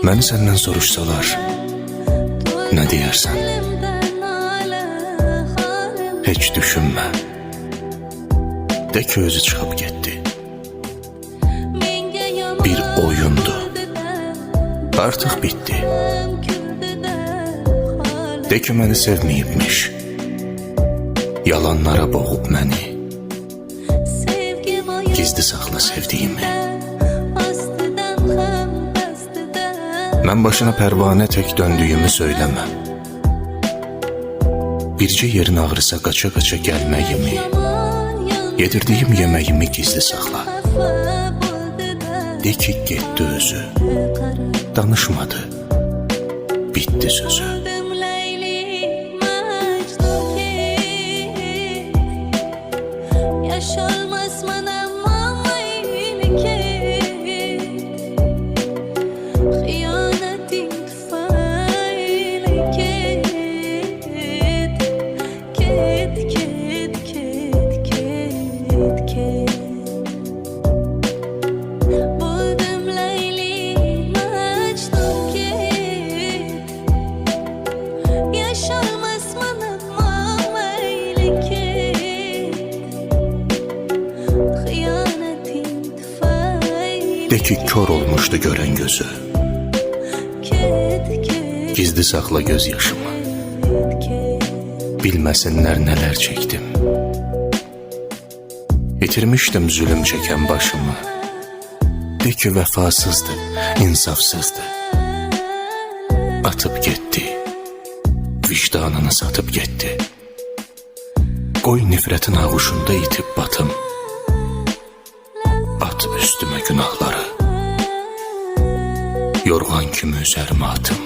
Məni səndən soruşsalar, nə deyərsən? Heç düşünmə. De ki, özü çıxıb getdi. Bir oyundu. Artıq bitdi. De ki, məni sevməyibmiş. Yalanlara boğub məni. Gizli saxla sevdiyimi. Mən başına pərvanə tək döndüyümü söyləmə. Bircə yerin ağrısa qaça-qaça gəlməyimi, yedirdiyim yeməyimi gizli saxla. De ki, getdi özü, danışmadı, bitdi sözü. De ki, kör olmuşdu görən gözü. Gizli saxla göz yaşımı. Bilməsinlər nələr çəkdim. İtirmişdim zülüm çəkən başımı. De ki, vəfasızdı, insafsızdı. Atıb getdi, vicdanını satıb getdi. Qoy nifrətin ağuşunda itib batım. At üstümə günahları, yorğan kimi üzərimə atım.